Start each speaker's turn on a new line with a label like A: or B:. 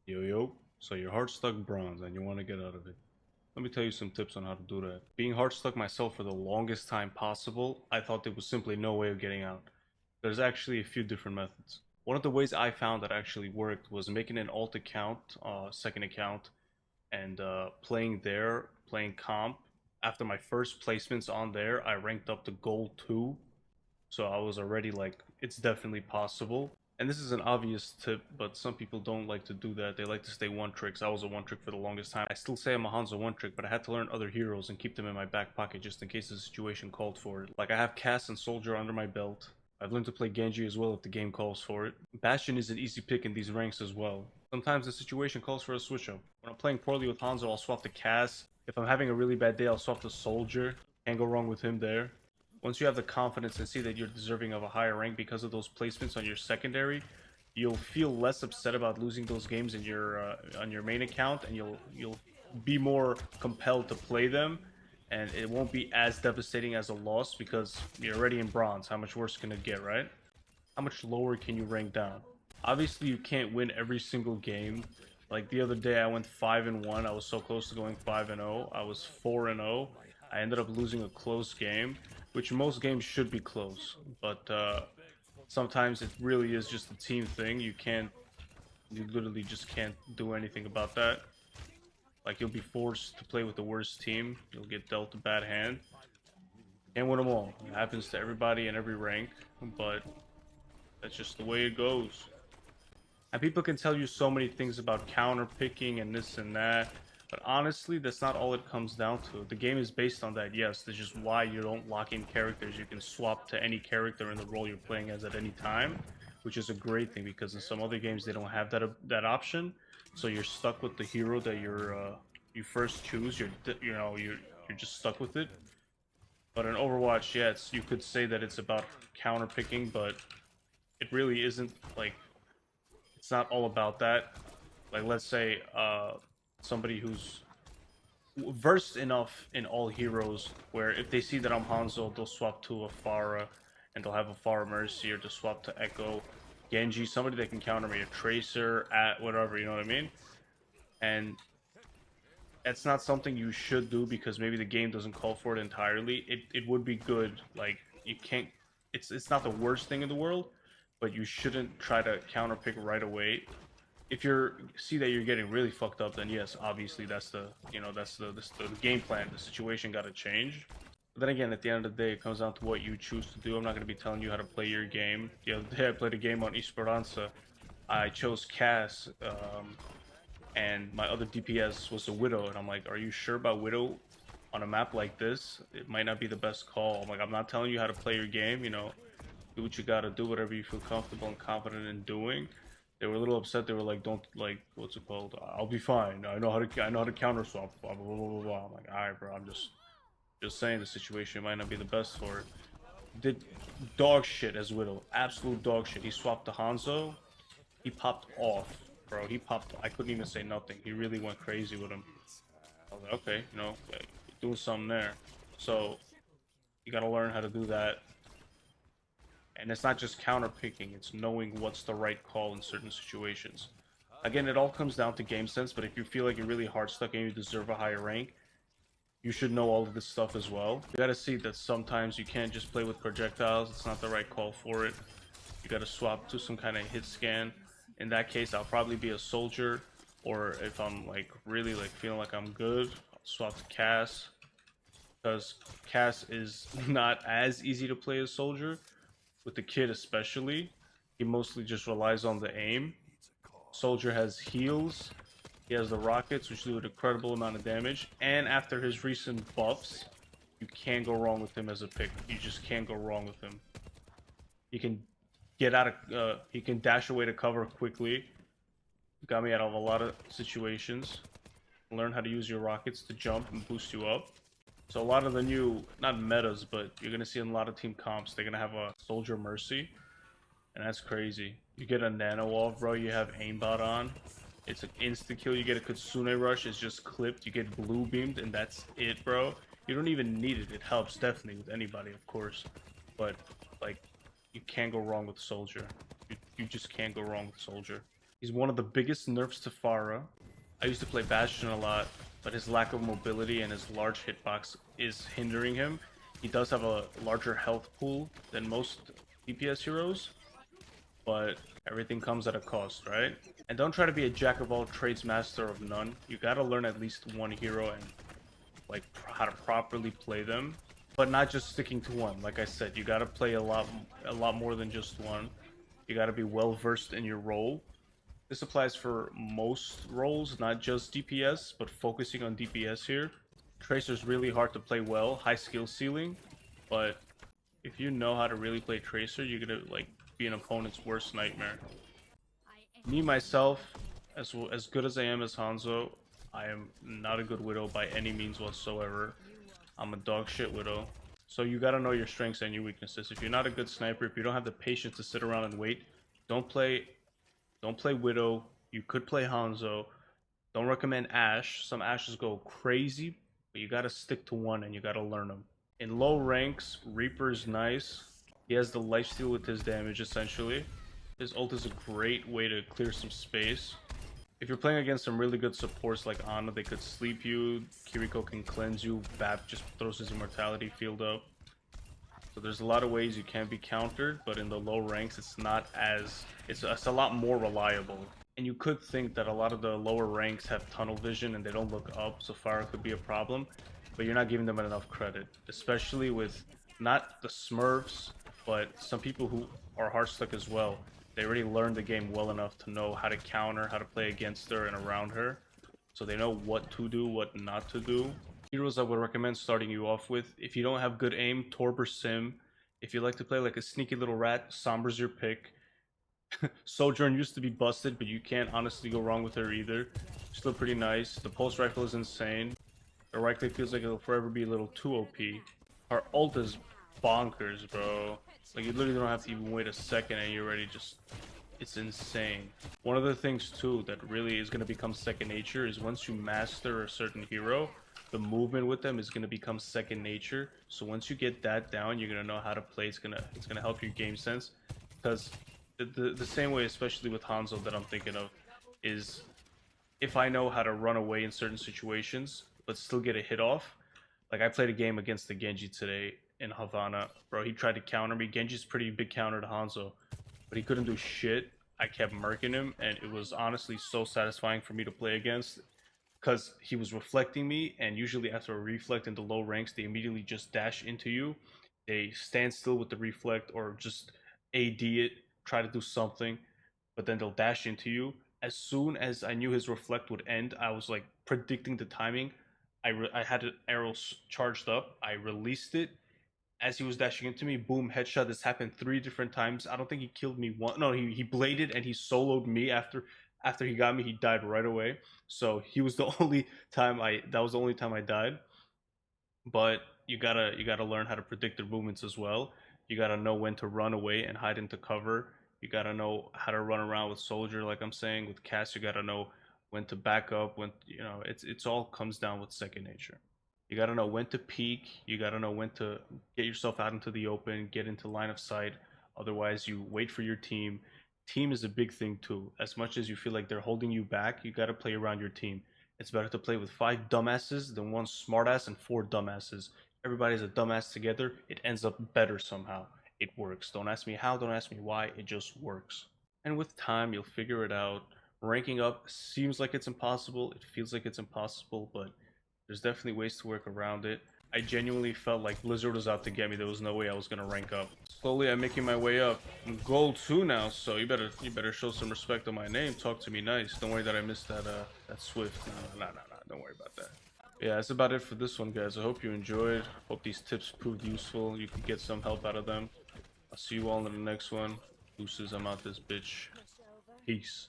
A: Yo, yo. So you're hard stuck bronze and you want to get out of it. Let me tell you some tips on how to do that. Being hard stuck myself for the longest time possible, I thought there was simply no way of getting out. There's actually a few different methods. One of the ways I found that actually worked was making an alt account, second account, and playing there, playing comp. After my first placements on there, I ranked up to gold 2. So I was already like, it's definitely possible. And this is an obvious tip, but some people don't like to do that. They like to stay one tricks. I was a one trick for the longest time. I still say I'm a Hanzo one trick, but I had to learn other heroes and keep them in my back pocket just in case the situation called for it. Like I have Cass and Soldier under my belt. I've learned to play Genji as well if the game calls for it. Bastion is an easy pick in these ranks as well. Sometimes the situation calls for a switch up. When I'm playing poorly with Hanzo, I'll swap to Cass. If I'm having a really bad day, I'll swap to Soldier. Can't go wrong with him there. Once you have the confidence and see that you're deserving of a higher rank because of those placements on your secondary, you'll feel less upset about losing those games in your on your main account, and you'll be more compelled to play them, and it won't be as devastating as a loss because you're already in bronze. How much worse can it get, right? How much lower can you rank down? Obviously, you can't win every single game. Like the other day, I went 5-1. I was so close to going 5-0. I was 4-0. I ended up losing a close game, which most games should be close. But sometimes it really is just a team thing. You literally just can't do anything about that. Like you'll be forced to play with the worst team. You'll get dealt a bad hand. Can't win them all. It happens to everybody in every rank, but that's just the way it goes. And people can tell you so many things about counter picking and this and that, but honestly, that's not all it comes down to. The game is based on that, yes. That's just why you don't lock in characters. You can swap to any character in the role you're playing as at any time, which is a great thing because in some other games they don't have that option. So you're stuck with the hero that you first choose. You're just stuck with it. But in Overwatch, yeah, you could say that it's about counter picking, but it really isn't. Like it's not all about that. Like let's say somebody who's versed enough in all heroes where if they see that I'm Hanzo, they'll swap to a Pharah and they'll have a Pharah Mercy or to swap to Echo, Genji, somebody that can counter me, a Tracer, at whatever, you know what I mean? And it's not something you should do because maybe the game doesn't call for it entirely. It would be good. Like you can't. It's not the worst thing in the world, but you shouldn't try to counter pick right away. If you see that you're getting really fucked up, then yes, obviously that's the game plan. The situation got to change. But then again, at the end of the day, it comes down to what you choose to do. I'm not going to be telling you how to play your game. The other day, I played a game on Esperanza. I chose Cass, and my other DPS was a Widow, and I'm like, are you sure about Widow on a map like this? It might not be the best call. I'm like, I'm not telling you how to play your game, do what you gotta do, whatever you feel comfortable and confident in doing. They were a little upset. They were like, don't, like, what's it called? I'll be fine. I know how to counter swap, blah blah blah blah blah. I'm like, alright bro, I'm just saying the situation might not be the best for it. Did dog shit as Widow. Absolute dog shit. He swapped to Hanzo. He popped off, bro. He popped. I couldn't even say nothing. He really went crazy with him. I was like, okay, like, doing something there. So you gotta learn how to do that. And it's not just counter picking, it's knowing what's the right call in certain situations. Again, it all comes down to game sense, but if you feel like you're really hard stuck and you deserve a higher rank, you should know all of this stuff as well. You gotta see that sometimes you can't just play with projectiles, it's not the right call for it. You gotta swap to some kind of hit scan. In that case, I'll probably be a soldier, or if I'm like really like feeling like I'm good, I'll swap to Cass. Because Cass is not as easy to play as soldier, with the kid especially. He mostly just relies on the aim. Soldier has heals. He has the rockets, which do an incredible amount of damage. And after his recent buffs, you can't go wrong with him as a pick. You just can't go wrong with him. He can get out of. He can dash away to cover quickly. Got me out of a lot of situations. Learn how to use your rockets to jump and boost you up. So a lot of the new, not metas, but you're gonna see in a lot of team comps, they're gonna have a Soldier Mercy, and that's crazy. You get a Nano Wall, bro. You have aimbot on. It's an insta kill. You get a Kitsune Rush. It's just clipped. You get blue beamed, and that's it, bro. You don't even need it. It helps definitely with anybody, of course, but like you can't go wrong with Soldier. You just can't go wrong with Soldier. He's one of the biggest nerfs to Pharah. I used to play Bastion a lot, but his lack of mobility and his large hitbox is hindering him. He does have a larger health pool than most DPS heroes, but everything comes at a cost, right? And don't try to be a jack of all trades, master of none. You gotta learn at least one hero and like how to properly play them, but not just sticking to one. Like I said, you gotta play a lot more than just one. You gotta be well versed in your role. This applies for most roles, not just DPS, but focusing on DPS here. Tracer's really hard to play well, high skill ceiling, but if you know how to really play Tracer, you're gonna like be an opponent's worst nightmare. Me myself, as good as I am as Hanzo, I am not a good Widow by any means whatsoever. I'm a dog shit Widow. So you gotta know your strengths and your weaknesses. If you're not a good sniper, if you don't have the patience to sit around and wait, don't play Widow. You could play Hanzo. Don't recommend Ashe. Some Ashes go crazy, but you gotta stick to one and you gotta learn them. In low ranks, Reaper's nice. He has the lifesteal with his damage essentially. His ult is a great way to clear some space. If you're playing against some really good supports like Ana, they could sleep you, Kiriko can cleanse you, Bap just throws his immortality field up. So there's a lot of ways you can be countered, but in the low ranks it's not as... it's a lot more reliable. And you could think that a lot of the lower ranks have tunnel vision and they don't look up, so Pharah could be a problem, but you're not giving them enough credit. Especially with not the Smurfs, but some people who are Hardstuck as well. They already learned the game well enough to know how to counter, how to play against her and around her. So they know what to do, what not to do. Heroes I would recommend starting you off with. If you don't have good aim, Torb or Sim. If you like to play like a sneaky little rat, Sombra's your pick. Sojourn used to be busted, but you can't honestly go wrong with her either. Still pretty nice. The pulse rifle is insane. Her right click feels like it'll forever be a little too OP. Her ult is bonkers, bro. Like, you literally don't have to even wait a second and you're already just... it's insane. One of the things, too, that really is going to become second nature is once you master a certain hero, the movement with them is going to become second nature. So once you get that down, you're going to know how to play. It's gonna help your game sense. Because the same way, especially with Hanzo that I'm thinking of, is if I know how to run away in certain situations, but still get a hit off. Like, I played a game against the Genji today in Havana. Bro, he tried to counter me. Genji's pretty big counter to Hanzo, but he couldn't do shit. I kept murking him, and it was honestly so satisfying for me to play against, because he was reflecting me, and usually after a reflect in the low ranks, they immediately just dash into you. They stand still with the reflect, or just AD it, try to do something, but then they'll dash into you. As soon as I knew his reflect would end, I was like predicting the timing. I had an arrow charged up. I released it. As he was dashing into me, boom, headshot. This happened 3 different times. I don't think he killed me one. No, he bladed and he soloed me after he got me. He died right away. So he was the only time that was the only time I died. But you gotta learn how to predict their movements as well. You gotta know when to run away and hide into cover. You gotta know how to run around with Soldier, like I'm saying. With Cass, you gotta know when to back up, when, you know, it's all comes down with second nature. You gotta know when to peek, you gotta know when to get yourself out into the open, get into line of sight. Otherwise, you wait for your team. Team is a big thing too. As much as you feel like they're holding you back, you gotta play around your team. It's better to play with 5 dumbasses than 1 smartass and 4 dumbasses. Everybody's a dumbass together, it ends up better somehow. It works. Don't ask me how, don't ask me why, it just works. And with time, you'll figure it out. Ranking up seems like it's impossible, it feels like it's impossible, but there's definitely ways to work around it. I genuinely felt like Blizzard was out to get me. There was no way I was gonna rank up. Slowly, I'm making my way up. I'm gold 2 now, so you better show some respect on my name. Talk to me nice. Don't worry that I missed that Swift. No. Don't worry about that. Yeah, that's about it for this one, guys. I hope you enjoyed. Hope these tips proved useful. You could get some help out of them. I'll see you all in the next one. Deuces, I'm out this bitch. Peace.